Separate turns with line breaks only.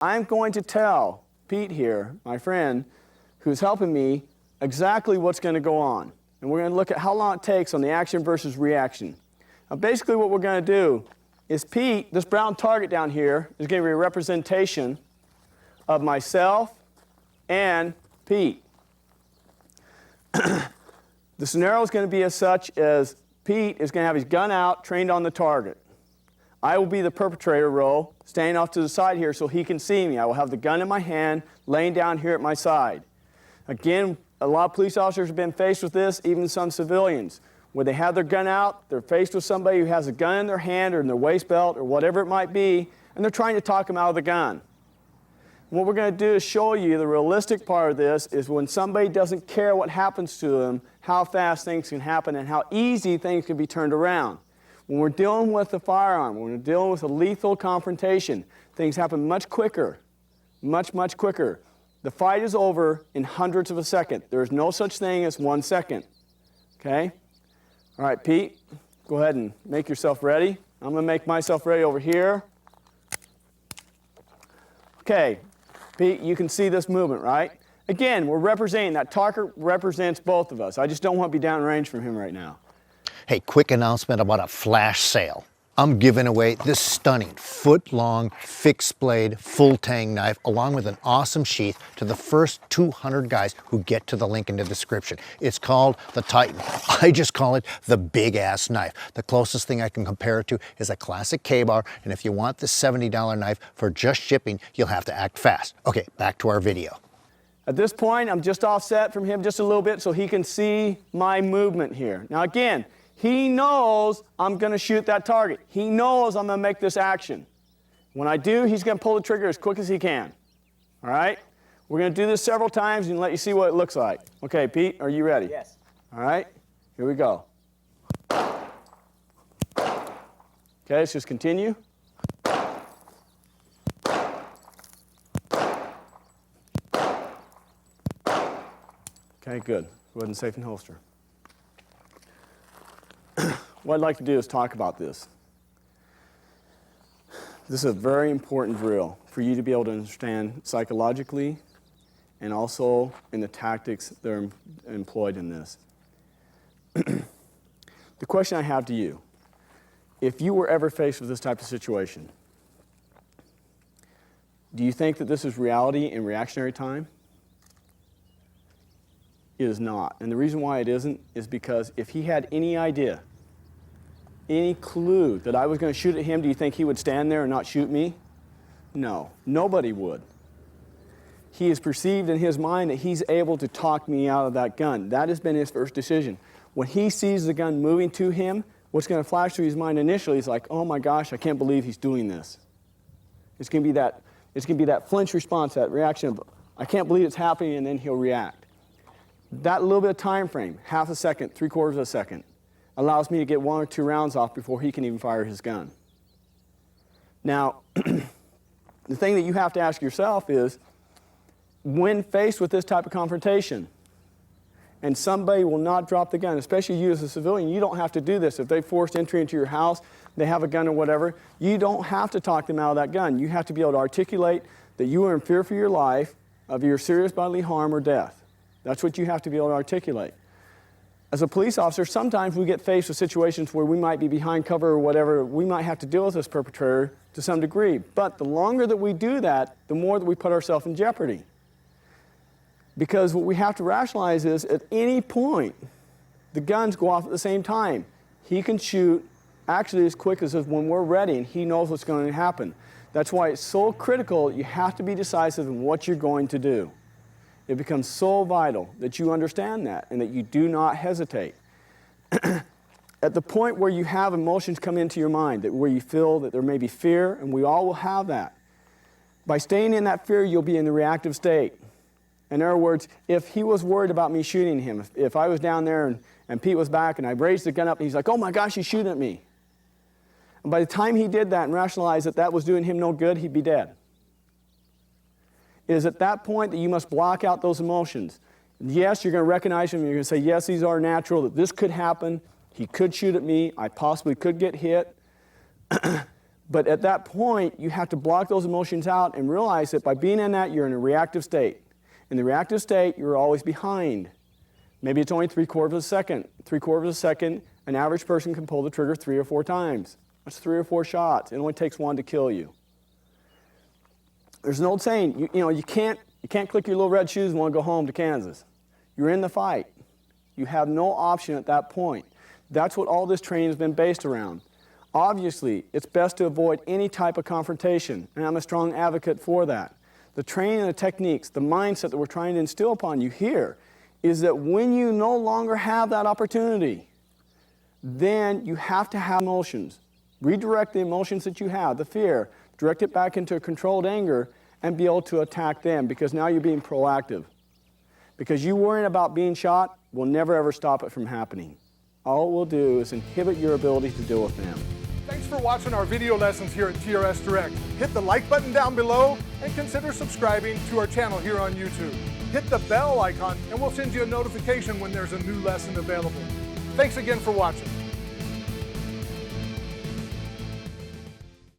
I'm going to tell Pete here, my friend, who's helping me, exactly what's going to go on. And we're going to look at how long it takes on the action versus reaction. Now basically what we're going to do is Pete, this brown target down here, is going to be a representation of myself and Pete. The scenario is going to be as such as Pete is going to have his gun out, trained on the target. I will be the perpetrator role, standing off to the side here so he can see me. I will have the gun in my hand, laying down here at my side. Again, a lot of police officers have been faced with this, even some civilians. When they have their gun out, they're faced with somebody who has a gun in their hand or in their waist belt or whatever it might be, and they're trying to talk them out of the gun. What we're going to do is show you the realistic part of this is when somebody doesn't care what happens to them, how fast things can happen and how easy things can be turned around. When we're dealing with a firearm, when we're dealing with a lethal confrontation, things happen much quicker, much quicker. The fight is over in hundredths of a second. There is no such thing as 1 second. Okay? All right, Pete, go ahead and make yourself ready. I'm going to make myself ready over here. Okay, Pete, you can see this movement, right? Again, we're representing, that target represents both of us. I just don't want to be down range from him right now.
Hey, quick announcement about a flash sale. I'm giving away this stunning foot-long, fixed-blade, full-tang knife along with an awesome sheath to the first 200 guys who get to the link in the description. It's called the Titan. I just call it the big-ass knife. The closest thing I can compare it to is a classic K-bar, and if you want this $70 knife for just shipping, you'll have to act fast. Okay, back to our video.
At this point, I'm just offset from him just a little bit so he can see my movement here. Now again, he knows I'm going to shoot that target. He knows I'm going to make this action. When I do, he's going to pull the trigger as quick as he can. All right? We're going to do this several times and let you see what it looks like. Okay, Pete, are you ready?
Yes.
All right, here we go. Okay, let's just continue. Okay, good. Go ahead and safe and holster. What I'd like to do is talk about this. This is a very important drill for you to be able to understand psychologically and also in the tactics that are employed in this. The question I have to you, if you were ever faced with this type of situation, do you think that this is reality in reactionary time? It is not. And the reason why it isn't is because if he had any idea, any clue that I was going to shoot at him, do you think he would stand there and not shoot me? No, nobody would. He has perceived in his mind that he's able to talk me out of that gun. That has been his first decision. When he sees the gun moving to him, what's going to flash through his mind initially is like, oh my gosh, I can't believe he's doing this. It's going to be that flinch response, that reaction of, I can't believe it's happening, and then he'll react. That little bit of time frame, half a second, 3/4 of a second, allows me to get 1 or 2 rounds off before he can even fire his gun. Now, the thing that you have to ask yourself is, when faced with this type of confrontation, and somebody will not drop the gun, especially you as a civilian, you don't have to do this. If they forced entry into your house, they have a gun or whatever, you don't have to talk them out of that gun. You have to be able to articulate that you are in fear for your life of your serious bodily harm or death. That's what you have to be able to articulate. As a police officer, sometimes we get faced with situations where we might be behind cover or whatever. We might have to deal with this perpetrator to some degree. But the longer that we do that, the more that we put ourselves in jeopardy. Because what we have to rationalize is, at any point, the guns go off at the same time. He can shoot actually as quick as when we're ready, and he knows what's going to happen. That's why it's so critical. You have to be decisive in what you're going to do. It becomes so vital that you understand that and that you do not hesitate. At the point where you have emotions come into your mind, where you feel that there may be fear, and we all will have that, by staying in that fear, you'll be in the reactive state. In other words, if he was worried about me shooting him, if I was down there and Pete was back and I raised the gun up and he's like, oh my gosh, he's shooting at me. And by the time he did that and rationalized that that was doing him no good, he'd be dead. It is at that point that you must block out those emotions. Yes, you're going to recognize them. You're going to say, yes, these are natural, that this could happen. He could shoot at me. I possibly could get hit. But at that point, you have to block those emotions out and realize that by being in that, you're in a reactive state. In the reactive state, you're always behind. Maybe it's only 3/4 of a second. 3/4 of a second, an average person can pull the trigger 3 or 4 times. That's 3 or 4 shots. It only takes 1 to kill you. There's an old saying, you can't click your little red shoes and want to go home to Kansas. You're in the fight. You have no option at that point. That's what all this training has been based around. Obviously, it's best to avoid any type of confrontation, and I'm a strong advocate for that. The training and the techniques, the mindset that we're trying to instill upon you here is that when you no longer have that opportunity, then you have to have emotions. Redirect the emotions that you have, the fear, direct it back into a controlled anger, and be able to attack them, because now you're being proactive. Because you worrying about being shot will never ever stop it from happening. All it will do is inhibit your ability to deal with them.
Thanks for watching our video lessons here at TRS Direct. Hit the like button down below and consider subscribing to our channel here on YouTube. Hit the bell icon and we'll send you a notification when there's a new lesson available. Thanks again for watching.